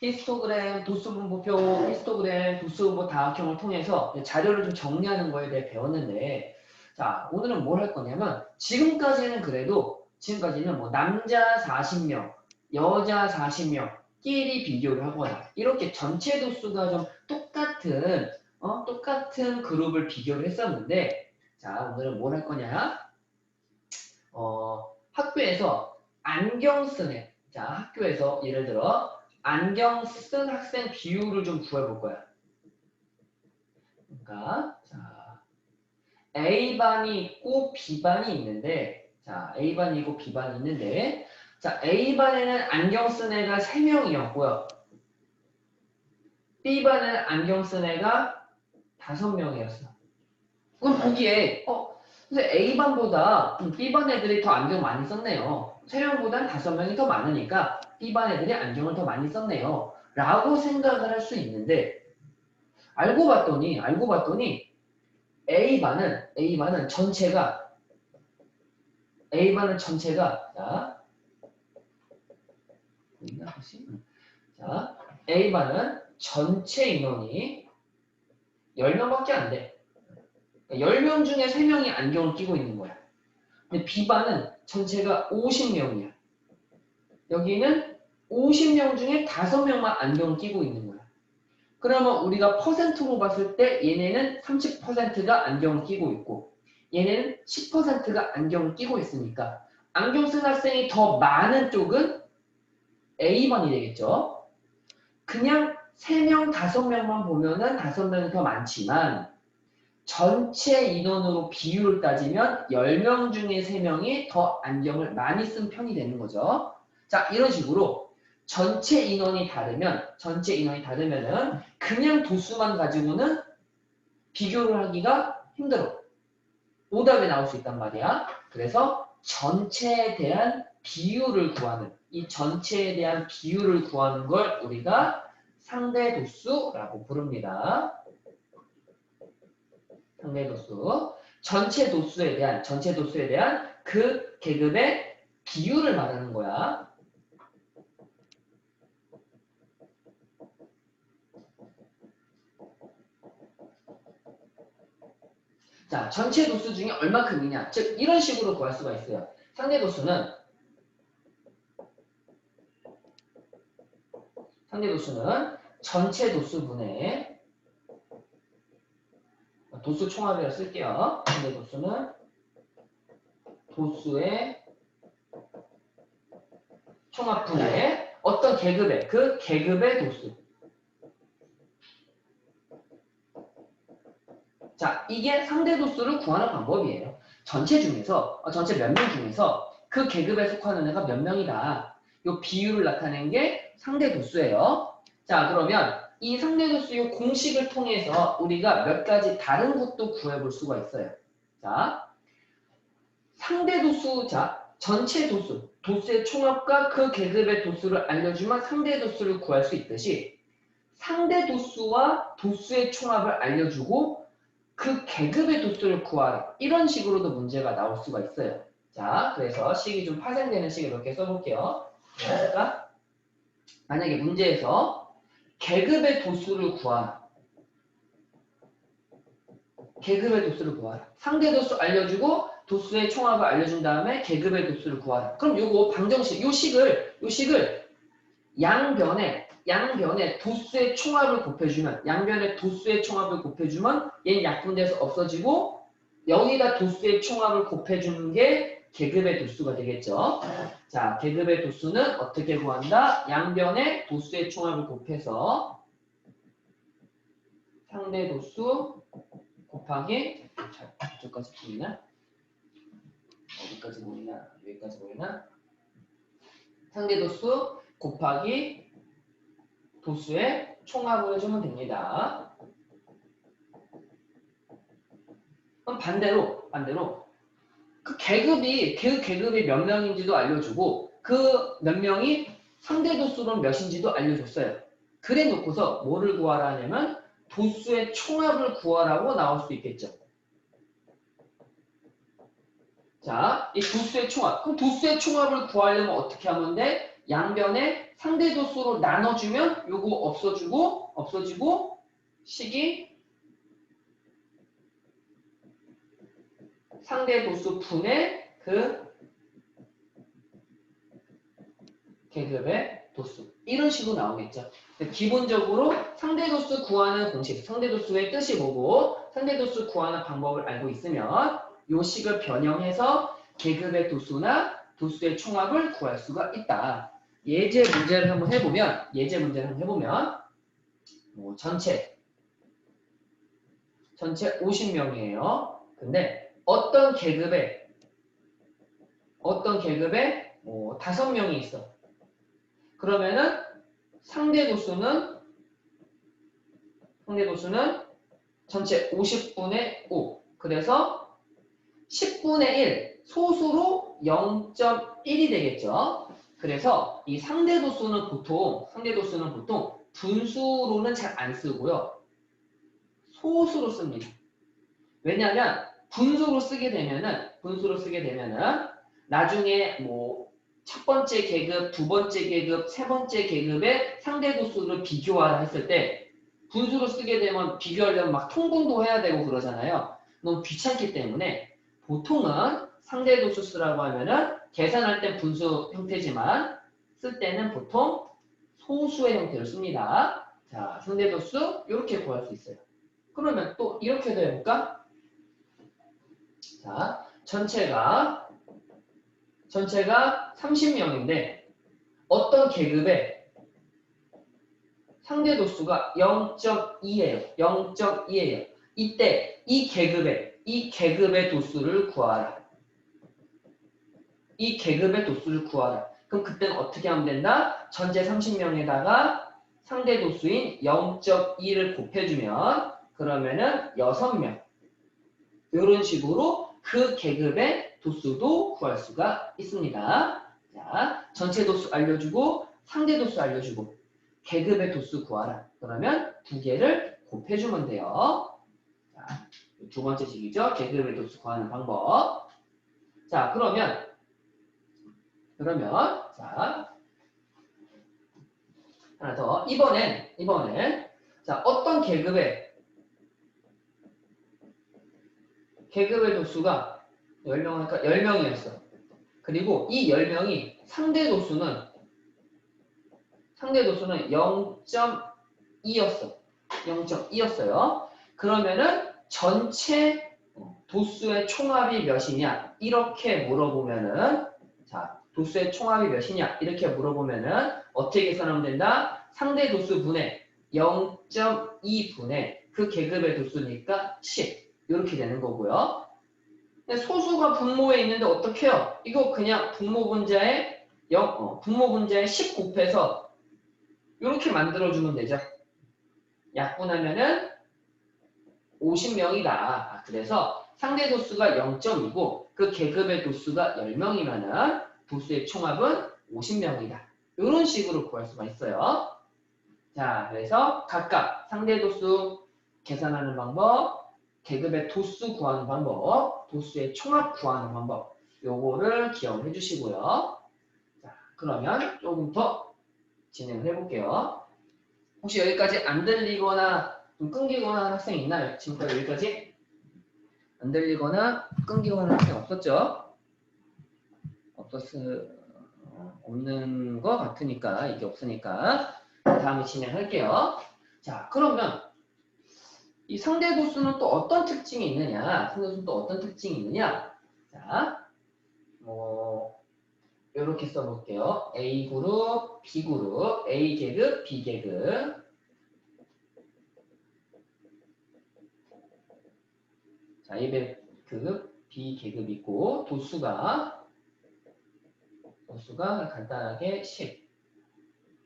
히스토그램, 도수분포표, 히스토그램, 도수분포 다각형을 통해서 자료를 좀 정리하는 거에 대해 배웠는데, 자, 오늘은 뭘 할 거냐면, 지금까지는 그래도, 지금까지는 뭐 남자 40명, 여자 40명, 끼리 비교를 하거나, 이렇게 전체 도수가 좀 똑같은 그룹을 비교를 했었는데, 자, 오늘은 뭘 할 거냐? 학교에서 안경 쓴 애. 자, 학교에서 예를 들어, 안경 쓴 학생 비율을 좀 구해볼 거야. 그러니까, 자, A반이 있고 B반이 있는데, 자, A반이 있고 B반이 있는데, 자, A반에는 안경 쓴 애가 3명이었고요. B반에는 안경 쓴 애가 5명이었어. 그럼 보기에, 근데 A반보다 B반 애들이 더 안경 많이 썼네요. 3명보단 5명이 더 많으니까 B반 애들이 안경을 더 많이 썼네요. 라고 생각을 할 수 있는데, 알고 봤더니 A반은 전체가 자, 보이나 혹시? 자, A반은 전체 인원이 10명밖에 안 돼. 10명 중에 3명이 안경을 끼고 있는 거야. 근데 B반은 전체가 50명이야. 여기는 50명 중에 5명만 안경을 끼고 있는 거야. 그러면 우리가 퍼센트로 봤을 때 얘네는 30%가 안경을 끼고 있고 얘네는 10%가 안경을 끼고 있으니까 안경 쓴 학생이 더 많은 쪽은 A번이 되겠죠. 그냥 3명, 5명만 보면은 5명이 더 많지만 전체 인원으로 비율을 따지면 10명 중에 3명이 더 안경을 많이 쓴 편이 되는 거죠. 자, 이런 식으로 전체 인원이 다르면은 그냥 도수만 가지고는 비교를 하기가 힘들어. 오답이 나올 수 있단 말이야. 그래서 전체에 대한 비율을 구하는, 이 전체에 대한 비율을 구하는 걸 우리가 상대도수라고 부릅니다. 상대도수. 전체 도수에 대한 그 계급의 비율을 말하는 거야. 자, 전체 도수 중에 얼마큼이냐. 즉, 이런 식으로 구할 수가 있어요. 상대도수는 전체 도수분의 도수 총합이라 쓸게요. 상대도수는 도수의 총합분의 어떤 계급의 그 계급의 도수. 자, 이게 상대도수를 구하는 방법이에요. 전체 몇 명 중에서 그 계급에 속하는 애가 몇 명이다. 이 비율을 나타낸 게 상대도수예요. 자, 그러면 이 상대도수의 공식을 통해서 우리가 몇 가지 다른 것도 구해볼 수가 있어요. 자, 상대도수, 자, 전체 도수의 총합과 그 계급의 도수를 알려주면 상대도수를 구할 수 있듯이 상대도수와 도수의 총합을 알려주고 그 계급의 도수를 구하라. 이런 식으로도 문제가 나올 수가 있어요. 자, 그래서 식이 좀 파생되는 식을 이렇게 써볼게요. 그러니까 만약에 문제에서 계급의 도수를 구하라. 상대도수 알려주고 도수의 총합을 알려준 다음에 계급의 도수를 구하라. 그럼 요거 방정식, 요 식을 양변에 도수의 총합을 곱해주면 얘는 약분돼서 없어지고 여기다 도수의 총합을 곱해주는 게 계급의 도수가 되겠죠. 자, 계급의 도수는 어떻게 구한다? 양변에 도수의 총합을 곱해서 상대 도수 곱하기 저까지 보이나? 어디까지 보이나? 여기까지 보이나? 상대 도수 곱하기 도수의 총합을 해주면 됩니다. 그럼 반대로 그 계급이 몇 명인지도 알려주고 그 몇 명이 상대 도수는 몇인지도 알려줬어요. 그래 놓고서 뭐를 구하라 하냐면 도수의 총합을 구하라고 나올 수 있겠죠. 자, 이 도수의 총합. 그럼 도수의 총합을 구하려면 어떻게 하면 돼? 양변에 상대 도수로 나눠주면 요거 없어지고 식이 상대 도수 분의 그 계급의 도수. 이런 식으로 나오겠죠. 기본적으로 상대 도수 구하는 공식, 상대 도수의 뜻이 뭐고 상대 도수 구하는 방법을 알고 있으면 요 식을 변형해서 계급의 도수나 도수의 총합을 구할 수가 있다. 예제 문제를 한번 해보면 전체 50명이에요. 근데 어떤 계급에 5명이 있어. 그러면은 상대 도수는 전체 50분의 5. 그래서 10분의 1 소수로 0.1이 되겠죠. 그래서 이 상대 도수는 보통 분수로는 잘 안 쓰고요. 소수로 씁니다. 왜냐하면 분수로 쓰게 되면은 나중에 뭐 첫 번째 계급, 두 번째 계급, 세 번째 계급의 상대 도수를 비교하라 했을 때 분수로 쓰게 되면 비교하려면 막 통분도 해야 되고 그러잖아요. 너무 귀찮기 때문에 보통은 상대 도수 쓰라고 하면은 계산할 땐 분수 형태지만 쓸 때는 보통 소수의 형태를 씁니다. 자, 상대 도수 이렇게 구할 수 있어요. 그러면 또 이렇게도 해볼까? 자, 전체가 30명인데 어떤 계급에 상대 도수가 0.2예요. 이때 이 계급의 도수를 구하라. 그럼 그때는 어떻게 하면 된다? 전체 30명에다가 상대 도수인 0.2를 곱해주면 그러면은 6명. 이런 식으로 그 계급의 도수도 구할 수가 있습니다. 자, 전체 도수 알려주고 상대 도수 알려주고 계급의 도수 구하라. 그러면 두 개를 곱해주면 돼요. 자, 두 번째 식이죠. 계급의 도수 구하는 방법. 자, 그러면 자, 하나 더. 이번엔 자, 어떤 계급의 도수가 10명이었어. 그리고 이 10명이 상대 도수는 0.2였어요. 그러면은 전체 도수의 총합이 몇이냐? 이렇게 물어보면은 자, 도수의 총합이 몇이냐? 이렇게 물어보면은 어떻게 계산하면 된다? 상대 도수 분의 0.2분의 그 계급의 도수니까 10. 이렇게 되는 거고요. 소수가 분모에 있는데 어떻게 해요? 이거 그냥 분모 분자에 10 곱해서 이렇게 만들어주면 되죠. 약분하면은 50명이다. 그래서 상대 도수가 0.2고 그 계급의 도수가 10명이면은 도수의 총합은 50명이다. 이런 식으로 구할 수가 있어요. 자, 그래서 각각 상대 도수 계산하는 방법, 계급의 도수 구하는 방법, 도수의 총합 구하는 방법, 요거를 기억을 해주시고요. 자, 그러면 조금 더 진행을 해볼게요. 혹시 여기까지 안 들리거나 좀 끊기거나 하는 학생 있나요? 지금까지 여기까지? 안 들리거나 끊기거나 하는 학생 없었죠? 없는 것 같으니까, 이게 없으니까. 다음에 진행할게요. 자, 그러면 이 상대 도수는 또 어떤 특징이 있느냐? 자, 이렇게 써볼게요. A 그룹, B 그룹, A 계급, B 계급. 자, A 계급, B 계급 있고 도수가 간단하게 10,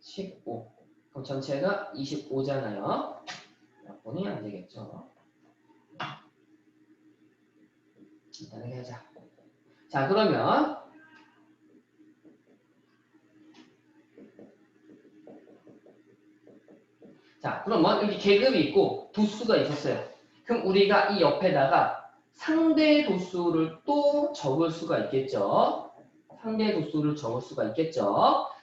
15. 그럼 전체가 25잖아요. 약분이 안 되겠죠. 간단하게 하자. 자, 그러면 여기 계급이 있고 도수가 있었어요. 그럼 우리가 이 옆에다가 상대 도수를 또 적을 수가 있겠죠.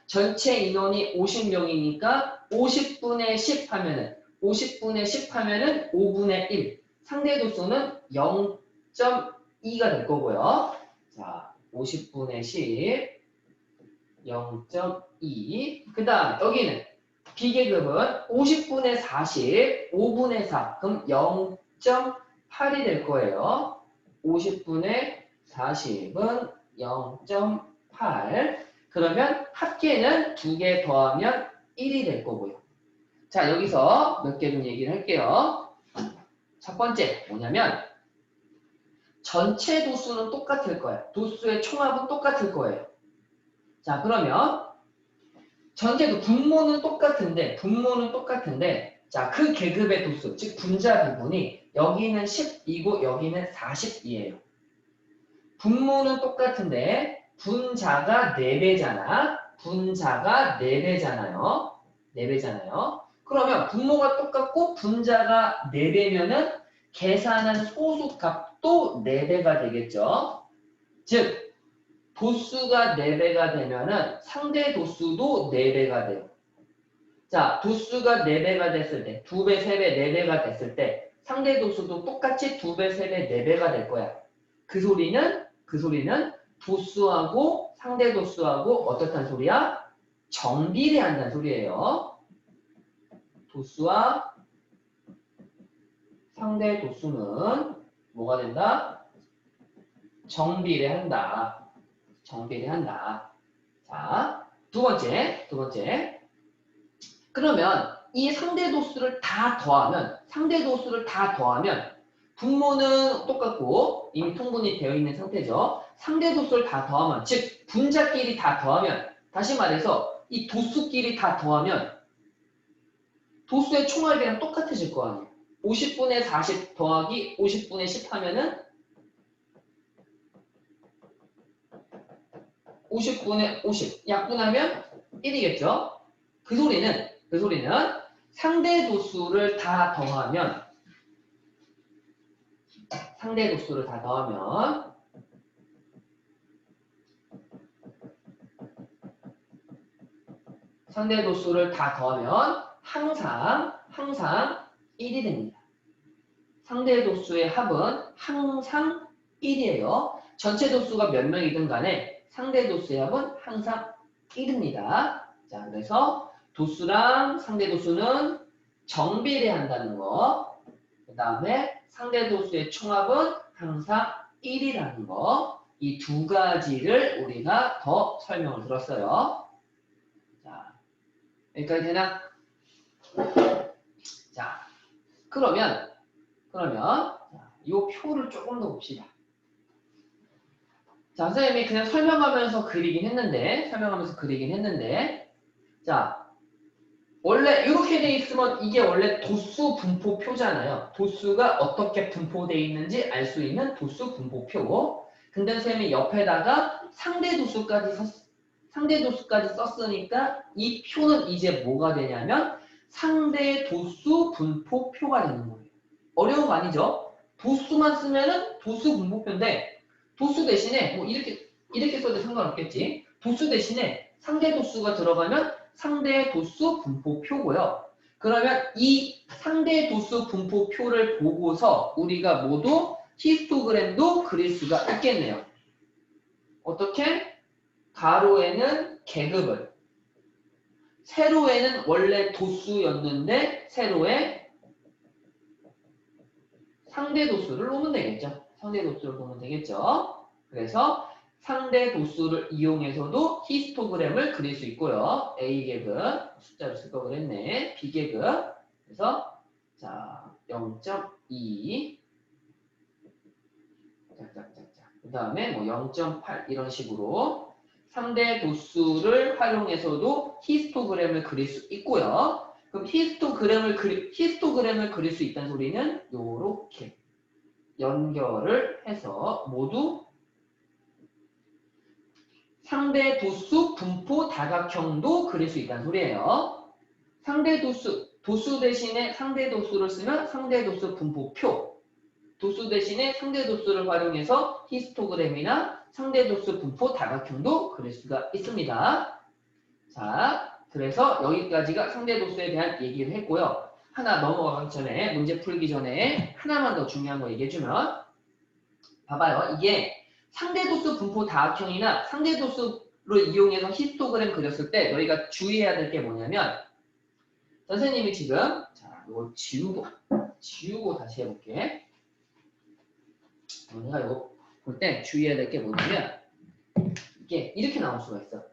전체 인원이 50명이니까 50분의 10 하면은 50분의 10 하면은 5분의 1. 상대 도수는 0.2가 될 거고요. 자, 50분의 10, 0.2. 그 다음 여기는 B계급은 50분의 40, 5분의 4. 그럼 0.8이 될 거예요. 50분의 40은 0.8. 그러면 합계는 2개 더하면 1이 될 거고요. 자, 여기서 몇 개 좀 얘기를 할게요. 첫 번째 뭐냐면 전체 도수는 똑같을 거예요. 도수의 총합은 똑같을 거예요. 자, 그러면 전체 분모는 똑같은데 자, 그 계급의 도수, 즉 분자 부분이 여기는 10이고 여기는 40이에요. 분모는 똑같은데 분자가 4배잖아. 분자가 4배잖아요. 4배잖아요. 그러면 분모가 똑같고 분자가 4배면은 계산한 소수값도 4배가 되겠죠. 즉 도수가 4배가 되면은 상대 도수도 4배가 돼요. 자, 도수가 4배가 됐을 때, 2배, 3배, 4배가 됐을 때 상대 도수도 똑같이 2배, 3배, 4배가 될 거야. 그 소리는 도수하고 상대 도수하고 어떻단 소리야? 정비례한다는 소리예요. 도수와 상대 도수는 뭐가 된다? 정비례한다. 정비례한다. 자, 두 번째. 그러면 이 상대 도수를 다 더하면 분모는 똑같고 이미 통분이 되어 있는 상태죠. 상대 도수를 다 더하면, 즉 분자끼리 다 더하면, 다시 말해서 이 도수끼리 다 더하면 도수의 총합이랑 똑같아질 거 아니에요. 50분의 40 더하기 50분의 10 하면은 50분의 50 약분하면 1이겠죠. 그 소리는 상대 도수를 다 더하면 항상 1이 됩니다. 상대 도수의 합은 항상 1이에요. 전체 도수가 몇 명이든 간에 상대 도수의 합은 항상 1입니다. 자, 그래서 도수랑 상대 도수는 정비례한다는 거. 그 다음에 상대 도수의 총합은 항상 1이라는 거. 이 두 가지를 우리가 더 설명을 들었어요. 자, 여기까지 되나? 자, 그러면 이 표를 조금 더 봅시다. 자, 선생님이 그냥 설명하면서 그리긴 했는데 자, 원래 이렇게 돼 있으면 이게 원래 도수 분포표잖아요. 도수가 어떻게 분포되어 있는지 알 수 있는 도수 분포표. 근데 선생님이 옆에다가 상대 도수까지 썼으니까 이 표는 이제 뭐가 되냐면 상대 도수 분포표가 되는 거예요. 어려운 거 아니죠? 도수만 쓰면은 도수 분포표인데 도수 대신에 뭐 이렇게 써도 상관없겠지. 도수 대신에 상대 도수가 들어가면 상대 도수 분포표고요. 그러면 이 상대 도수 분포표를 보고서 우리가 모두 히스토그램도 그릴 수가 있겠네요. 어떻게? 가로에는 계급을, 세로에는 원래 도수였는데 세로에 상대 도수를 놓으면 되겠죠. 그래서 상대 도수를 이용해서도 히스토그램을 그릴 수 있고요. A계급, 숫자를 쓸 거 그랬네. B계급, 그래서 자 0.2 그 다음에 뭐 0.8 이런 식으로 상대 도수를 활용해서도 히스토그램을 그릴 수 있고요. 그럼 히스토그램을 그릴 수 있다는 소리는 요렇게 연결을 해서 모두 상대 도수 분포 다각형도 그릴 수 있다는 소리예요. 상대 도수 대신에 상대 도수를 쓰면 상대 도수 분포표, 도수 대신에 상대 도수를 활용해서 히스토그램이나 상대 도수 분포 다각형도 그릴 수가 있습니다. 자, 그래서 여기까지가 상대 도수에 대한 얘기를 했고요. 하나 넘어가기 전에, 문제 풀기 전에 하나만 더 중요한 거 얘기해주면, 봐봐요. 이게 상대 도수 분포 다각형이나 상대 도수를 이용해서 히스토그램 그렸을 때 너희가 주의해야 될 게 뭐냐면, 선생님이 지금, 자, 이거 지우고 다시 해볼게. 내가 이거 볼 때 주의해야 될 게 뭐냐면, 이게 이렇게 나올 수가 있어.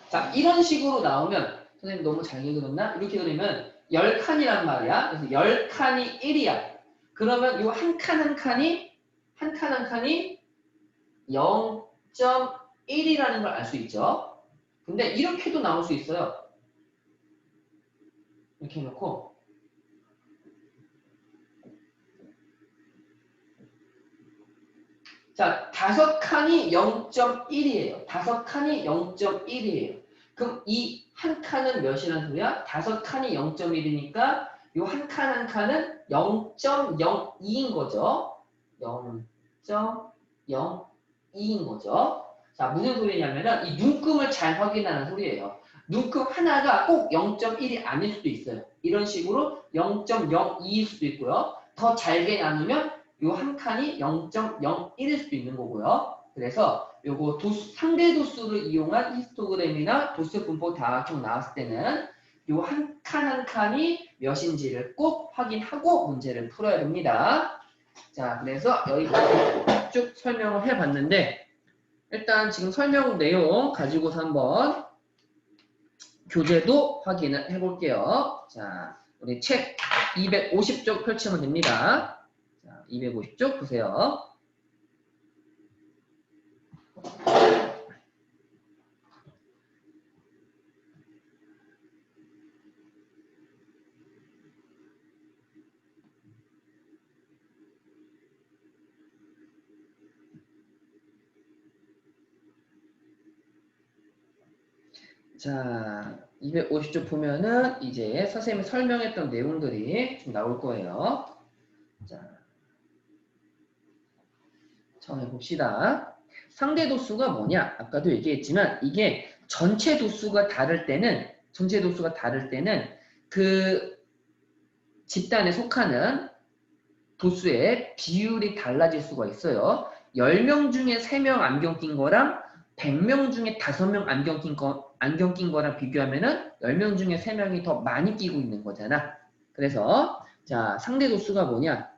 자, 이런 식으로 나오면, 선생님 너무 잘게 그렸나? 이렇게 그리면 10칸이란 말이야. 그래서 10칸이 1이야. 그러면 이 한 칸 한 칸이 0.1이라는 걸 알 수 있죠. 근데 이렇게도 나올 수 있어요. 이렇게 해놓고 자, 5칸이 0.1이에요. 5칸이 0.1이에요. 그럼 이 한 칸은 몇이라는 소리야? 5칸이 0.1이니까 이 한 칸 한 칸은 0.02인 거죠. 0.02인 거죠. 자, 무슨 소리냐면은 이 눈금을 잘 확인하는 소리예요. 눈금 하나가 꼭 0.1이 아닐 수도 있어요. 이런 식으로 0.02일 수도 있고요. 더 잘게 나누면 요 한 칸이 0.01일 수도 있는 거고요. 그래서 요거 상대 도수를 이용한 히스토그램이나 도수 분포 다각형 나왔을 때는 요 한 칸 한 칸이 몇인지를 꼭 확인하고 문제를 풀어야 됩니다. 자, 그래서 여기까지 쭉 설명을 해봤는데 일단 지금 설명 내용 가지고서 한번 교재도 확인을 해볼게요. 자, 우리 책 250쪽 펼치면 됩니다. 자, 250쪽 보세요. 자, 250쪽 보면은 이제 선생님이 설명했던 내용들이 좀 나올 거예요. 자, 처음 해봅시다. 상대 도수가 뭐냐? 아까도 얘기했지만 이게 전체 도수가 다를 때는 그 집단에 속하는 도수의 비율이 달라질 수가 있어요. 10명 중에 3명 안경 낀 거랑 100명 중에 5명 안경 낀 거랑 비교하면은 10명 중에 3명이 더 많이 끼고 있는 거잖아. 그래서 자, 상대 도수가 뭐냐?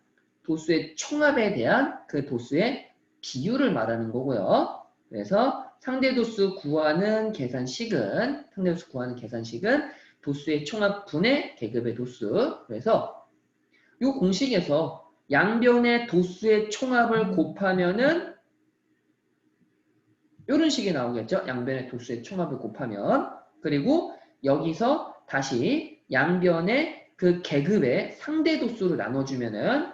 도수의 총합에 대한 그 도수의 비율을 말하는 거고요. 그래서 상대 도수 구하는 계산식은 도수의 총합 분의 계급의 도수. 그래서 이 공식에서 양변의 도수의 총합을 곱하면은 이런 식이 나오겠죠. 양변의 도수의 총합을 곱하면. 그리고 여기서 다시 양변의 그 계급의 상대 도수를 나눠주면은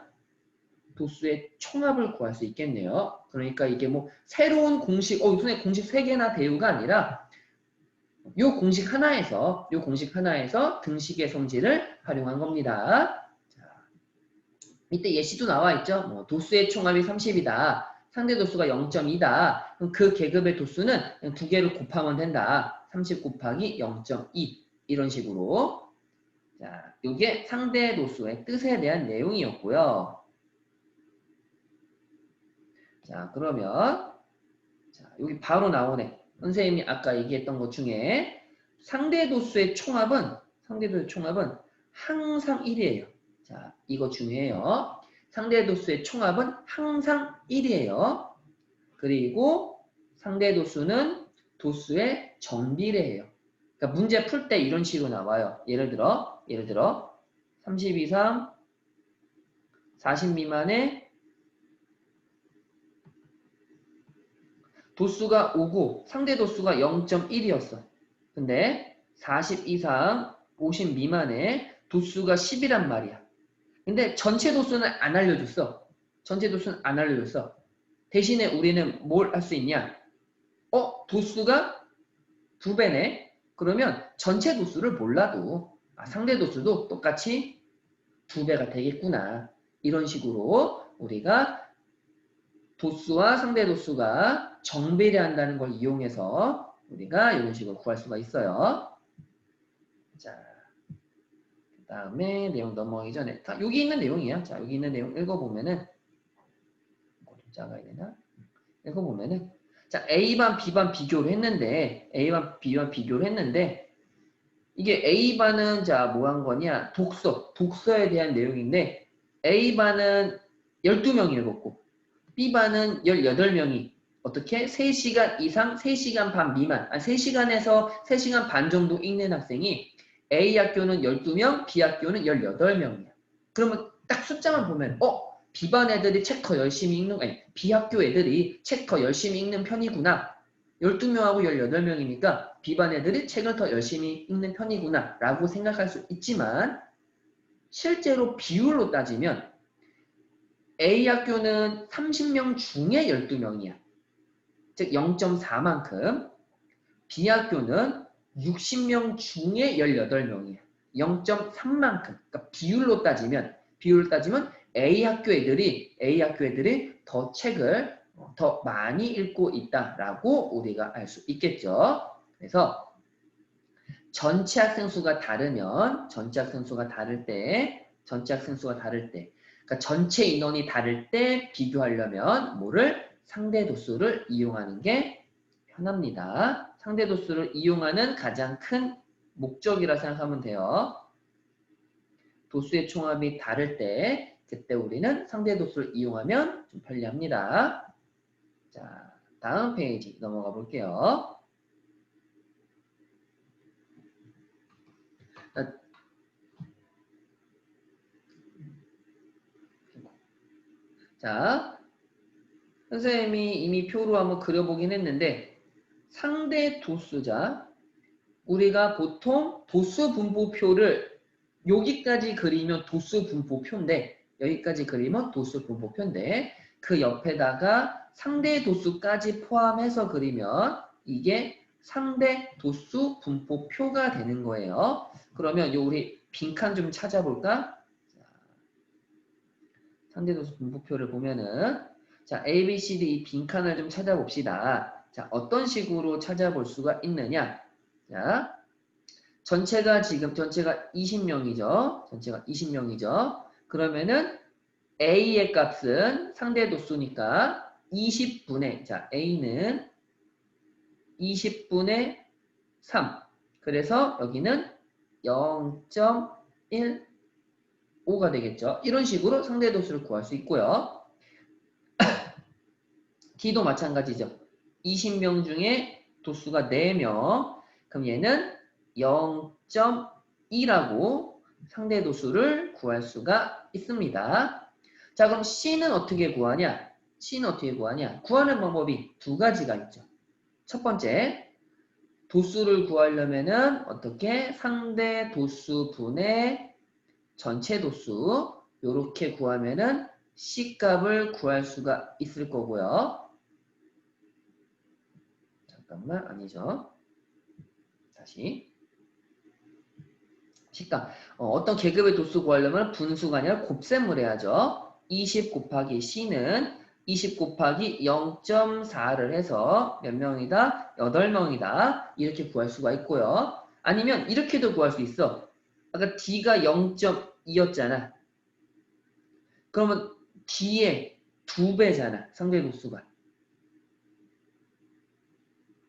도수의 총합을 구할 수 있겠네요. 그러니까 이게 뭐 새로운 공식, 선생님 공식 3개나 배우가 아니라 이 공식 하나에서 등식의 성질을 활용한 겁니다. 자, 밑에 예시도 나와 있죠. 뭐 도수의 총합이 30이다. 상대 도수가 0.2다. 그럼 그 계급의 도수는 그냥 2개를 곱하면 된다. 30 곱하기 0.2 이런 식으로. 자, 이게 상대 도수의 뜻에 대한 내용이었고요. 자, 그러면 자, 여기 바로 나오네. 선생님이 아까 얘기했던 것 중에 상대 도수의 총합은 항상 1이에요. 자, 이거 중요해요. 상대 도수의 총합은 항상 1이에요. 그리고 상대 도수는 도수의 정비례해요. 그러니까 문제 풀 때 이런 식으로 나와요. 예를 들어 30 이상 40 미만의 도수가 5고 상대 도수가 0.1이었어. 근데 40 이상 50 미만의 도수가 10이란 말이야. 근데 전체 도수는 안 알려줬어. 대신에 우리는 뭘 할 수 있냐? 도수가 2배네. 그러면 전체 도수를 몰라도 상대 도수도 똑같이 2배가 되겠구나. 이런 식으로 우리가 도수와 상대 도수가 정비례한다는 걸 이용해서 우리가 이런 식으로 구할 수가 있어요. 자, 그 다음에 내용 넘어가기 전에 여기 있는 내용이에요. 자, 여기 있는 내용 읽어보면은 좀 작아야 되나? 읽어보면은 자, A반, B반 비교를 했는데 A반, B반 비교를 했는데 이게 A반은 자, 뭐 한 거냐? 독서에 대한 내용인데 A반은 12명이 읽었고 B반은 18명이 어떻게? 3시간 이상, 3시간 반 미만, 3시간에서 3시간 반 정도 읽는 학생이 A 학교는 12명, B 학교는 18명이야. 그러면 딱 숫자만 보면 B반 애들이 책 더 열심히 읽는, B 학교 애들이 책 더 열심히 읽는 편이구나. 12명하고 18명이니까 B반 애들이 책을 더 열심히 읽는 편이구나 라고 생각할 수 있지만 실제로 비율로 따지면 A 학교는 30명 중에 12명이야. 즉 0.4만큼. B 학교는 60명 중에 18명이야. 0.3만큼. 그러니까 비율로 따지면 A 학교 애들이 더 책을 더 많이 읽고 있다라고 우리가 알 수 있겠죠. 그래서 전체 학생 수가 다를 때 그러니까 전체 인원이 다를 때 비교하려면 상대 도수를 이용하는 게 편합니다. 상대 도수를 이용하는 가장 큰 목적이라 생각하면 돼요. 도수의 총합이 다를 때 그때 우리는 상대 도수를 이용하면 좀 편리합니다. 자, 다음 페이지 넘어가 볼게요. 자, 선생님이 이미 표로 한번 그려보긴 했는데 상대 도수자 우리가 보통 도수 분포표를 여기까지 그리면 도수 분포표인데 그 옆에다가 상대 도수까지 포함해서 그리면 이게 상대 도수 분포표가 되는 거예요. 그러면 우리 빈칸 좀 찾아볼까? 상대 도수 분포표를 보면은 자, A, B, C, D 이 빈칸을 좀 찾아봅시다. 자, 어떤 식으로 찾아볼 수가 있느냐? 자, 전체가 20명이죠. 그러면은 A의 값은 상대 도수니까 20분의 자, A는 20분의 3. 그래서 여기는 0.15가 되겠죠. 이런 식으로 상대 도수를 구할 수 있고요. D도 마찬가지죠. 20명 중에 도수가 4명. 그럼 얘는 0.2라고 상대 도수를 구할 수가 있습니다. 자, 그럼 C는 어떻게 구하냐? 구하는 방법이 2가지가 있죠. 첫 번째, 도수를 구하려면은 어떻게? 상대 도수 분의 전체 도수 이렇게 구하면은 C 값을 구할 수가 있을 거고요. 잠깐만, 아니죠. 다시. 식감. 어떤 계급의 도수 구하려면 분수가 아니라 곱셈을 해야죠. 20 곱하기 C는 20 곱하기 0.4를 해서 몇 명이다? 8명이다. 이렇게 구할 수가 있고요. 아니면 이렇게도 구할 수 있어. 아까 D가 0.2였잖아. 그러면 D의 2배잖아. 상대 도수가.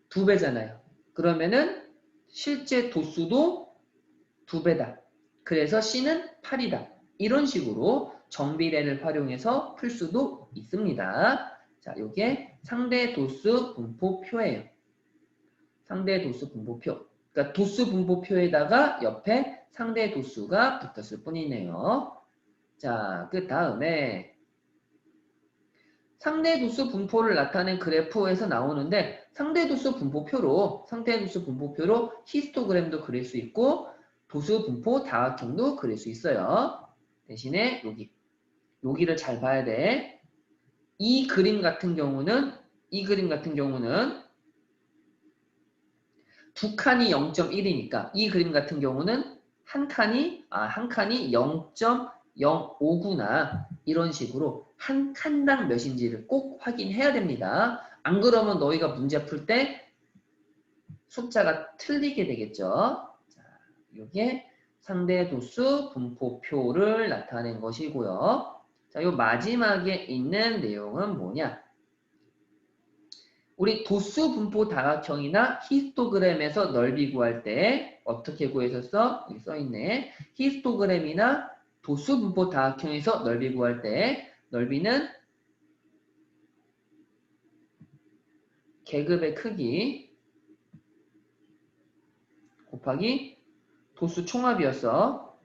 2배잖아요. 그러면은 실제 도수도 2배다. 그래서 C는 8이다. 이런 식으로 정비례를 활용해서 풀 수도 있습니다. 자, 이게 상대 도수 분포표예요. 상대 도수 분포표. 그러니까 도수 분포표에다가 옆에 상대 도수가 붙었을 뿐이네요. 자, 그 다음에 상대 도수 분포를 나타낸 그래프에서 나오는데 상대 도수 분포표로 히스토그램도 그릴 수 있고 도수 분포 다각형도 그릴 수 있어요. 대신에 여기를 잘 봐야 돼. 이 그림 같은 경우는 두 칸이 0.1이니까 이 그림 같은 경우는 한 칸이 0.05구나. 이런 식으로 한 칸당 몇인지를 꼭 확인해야 됩니다. 안 그러면 너희가 문제 풀 때 숫자가 틀리게 되겠죠. 자, 이게 상대 도수 분포표를 나타낸 것이고요. 자, 요 마지막에 있는 내용은 뭐냐? 우리 도수 분포 다각형이나 히스토그램에서 넓이 구할 때 어떻게 구했었어? 여기 써있네. 히스토그램이나 도수 분포 다각형에서 넓이 구할 때 넓이는 계급의 크기 곱하기 도수 총합이었어.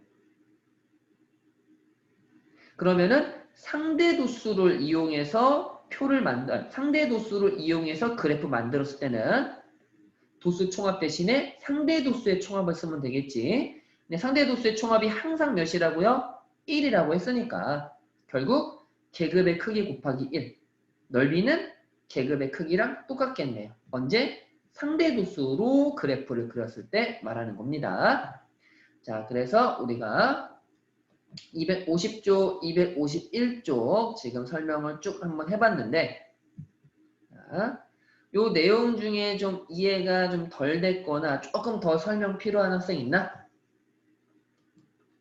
그러면은 상대 도수를 이용해서 상대 도수를 이용해서 그래프 만들었을 때는 도수 총합 대신에 상대 도수의 총합을 쓰면 되겠지. 근데 상대 도수의 총합이 항상 몇이라고요? 1이라고 했으니까 결국 계급의 크기 곱하기 1. 넓이는 계급의 크기랑 똑같겠네요. 언제? 상대 도수로 그래프를 그렸을 때 말하는 겁니다. 자, 그래서 우리가 250쪽, 251쪽 지금 설명을 쭉 한번 해봤는데 자, 요 내용 중에 좀 이해가 좀 덜 됐거나 조금 더 설명 필요한 학생 있나?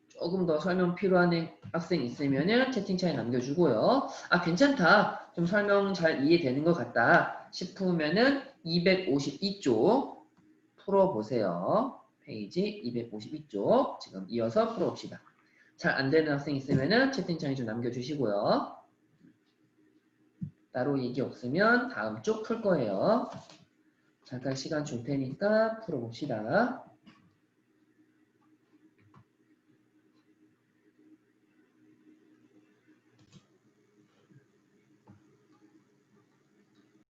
조금 더 설명 필요한 학생 있으면은 채팅창에 남겨주고요. 괜찮다. 좀 설명 잘 이해되는 것 같다 싶으면은 252쪽 풀어보세요. 페이지 252쪽 지금 이어서 풀어봅시다. 잘 안되는 학생 있으면은 채팅창에 좀 남겨주시고요. 따로 얘기 없으면 다음 쪽 풀 거예요. 잠깐 시간 줄 테니까 풀어봅시다.